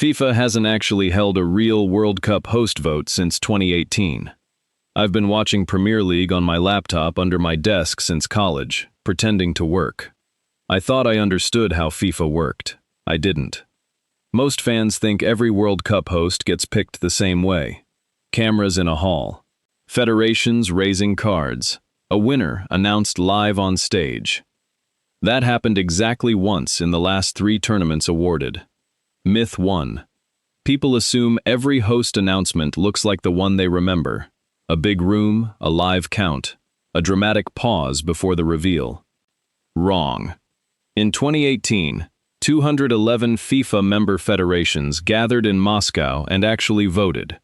FIFA hasn't actually held a real World Cup host vote since 2018. I've been watching Premier League on my laptop under my desk since college, pretending to work. I thought I understood how FIFA worked. I didn't. Most fans think every World Cup host gets picked the same way. Cameras in a hall. Federations raising cards. A winner announced live on stage. That happened exactly once in the last 3 tournaments awarded. Myth 1. People assume every host announcement looks like the one they remember. A big room, a live count, a dramatic pause before the reveal. Wrong. In 2018, 211 FIFA member federations gathered in Moscow and actually voted.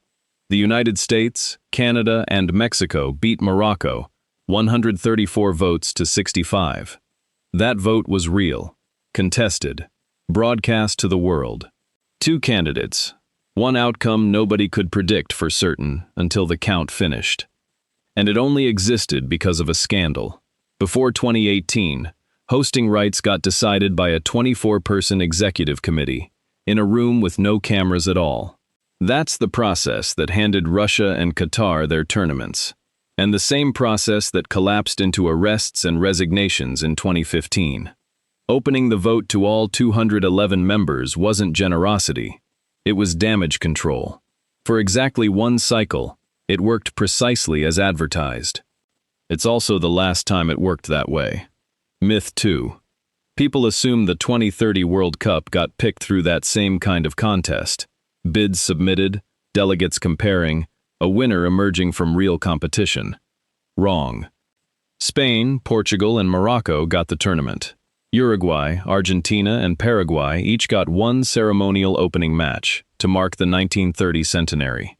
The United States, Canada, and Mexico beat Morocco, 134 votes to 65. That vote was real, contested, broadcast to the world. 2 candidates, one outcome nobody could predict for certain until the count finished. And it only existed because of a scandal. Before 2018, hosting rights got decided by a 24-person executive committee, in a room with no cameras at all. That's the process that handed Russia and Qatar their tournaments, and the same process that collapsed into arrests and resignations in 2015. Opening the vote to all 211 members wasn't generosity, it was damage control. For exactly 1 cycle, it worked precisely as advertised. It's also the last time it worked that way. Myth 2. People assume the 2030 World Cup got picked through that same kind of contest. Bids submitted, delegates comparing, a winner emerging from real competition. Wrong. Spain, Portugal, and Morocco got the tournament. Uruguay, Argentina, and Paraguay each got 1 ceremonial opening match to mark the 1930 centenary.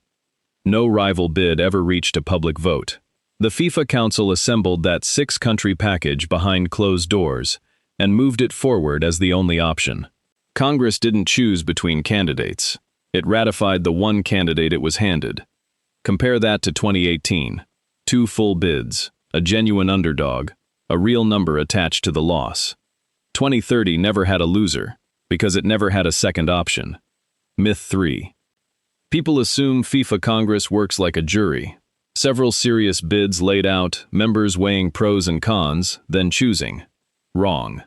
No rival bid ever reached a public vote. The FIFA Council assembled that 6-country package behind closed doors and moved it forward as the only option. Congress didn't choose between candidates. It ratified the one candidate it was handed. Compare that to 2018. 2 full bids, a genuine underdog, a real number attached to the loss. 2030 never had a loser, because it never had a second option. Myth 3. People assume FIFA Congress works like a jury. Several serious bids laid out, members weighing pros and cons, then choosing. Wrong.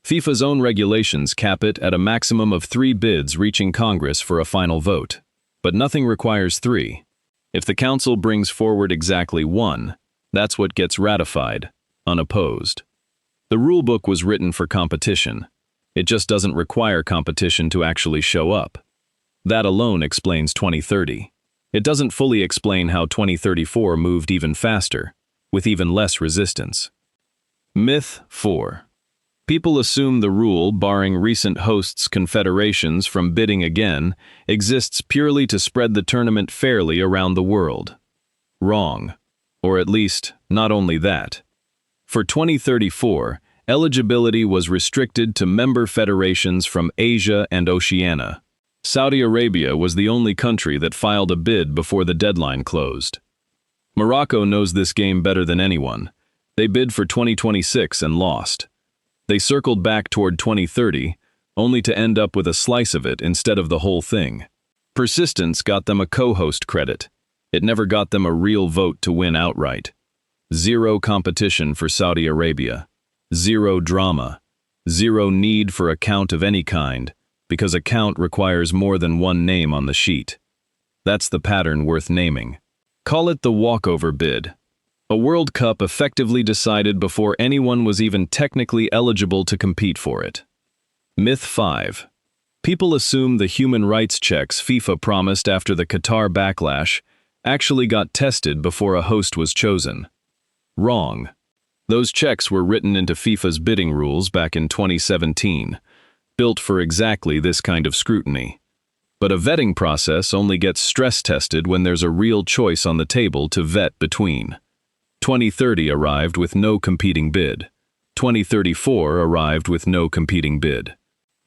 FIFA's own regulations cap it at a maximum of 3 bids reaching Congress for a final vote. But nothing requires 3. If the Council brings forward exactly 1, that's what gets ratified, unopposed. The rulebook was written for competition. It just doesn't require competition to actually show up. That alone explains 2030. It doesn't fully explain how 2034 moved even faster, with even less resistance. Myth 4. People assume the rule barring recent hosts' confederations from bidding again exists purely to spread the tournament fairly around the world. Wrong. Or at least, not only that. For 2034, eligibility was restricted to member federations from Asia and Oceania. Saudi Arabia was the only country that filed a bid before the deadline closed. Morocco knows this game better than anyone. They bid for 2026 and lost. They circled back toward 2030, only to end up with a slice of it instead of the whole thing. Persistence got them a co-host credit. It never got them a real vote to win outright. 0 competition for Saudi Arabia. 0 drama. 0 need for a count of any kind, because a count requires more than 1 name on the sheet. That's the pattern worth naming. Call it the walkover bid. A World Cup effectively decided before anyone was even technically eligible to compete for it. Myth 5. People assume the human rights checks FIFA promised after the Qatar backlash actually got tested before a host was chosen. Wrong. Those checks were written into FIFA's bidding rules back in 2017, built for exactly this kind of scrutiny. But a vetting process only gets stress-tested when there's a real choice on the table to vet between. 2030 arrived with no competing bid. 2034 arrived with no competing bid.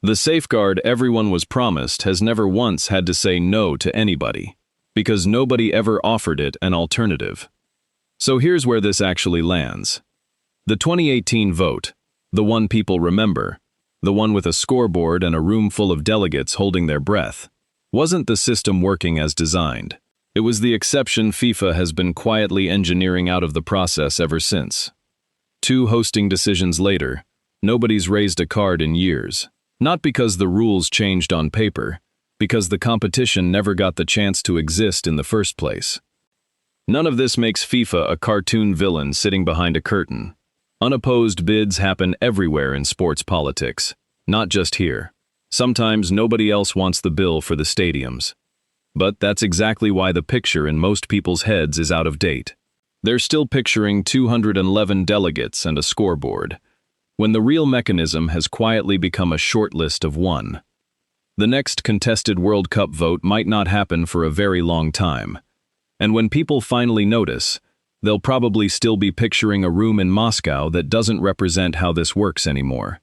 The safeguard everyone was promised has never once had to say no to anybody, because nobody ever offered it an alternative. So here's where this actually lands. The 2018 vote, the one people remember, the one with a scoreboard and a room full of delegates holding their breath, wasn't the system working as designed. It was the exception FIFA has been quietly engineering out of the process ever since. 2 hosting decisions later, nobody's raised a card in years. Not because the rules changed on paper, because the competition never got the chance to exist in the first place. None of this makes FIFA a cartoon villain sitting behind a curtain. Unopposed bids happen everywhere in sports politics, not just here. Sometimes nobody else wants the bill for the stadiums. But that's exactly why the picture in most people's heads is out of date. They're still picturing 211 delegates and a scoreboard, when the real mechanism has quietly become a short list of 1. The next contested World Cup vote might not happen for a very long time. And when people finally notice, they'll probably still be picturing a room in Moscow that doesn't represent how this works anymore.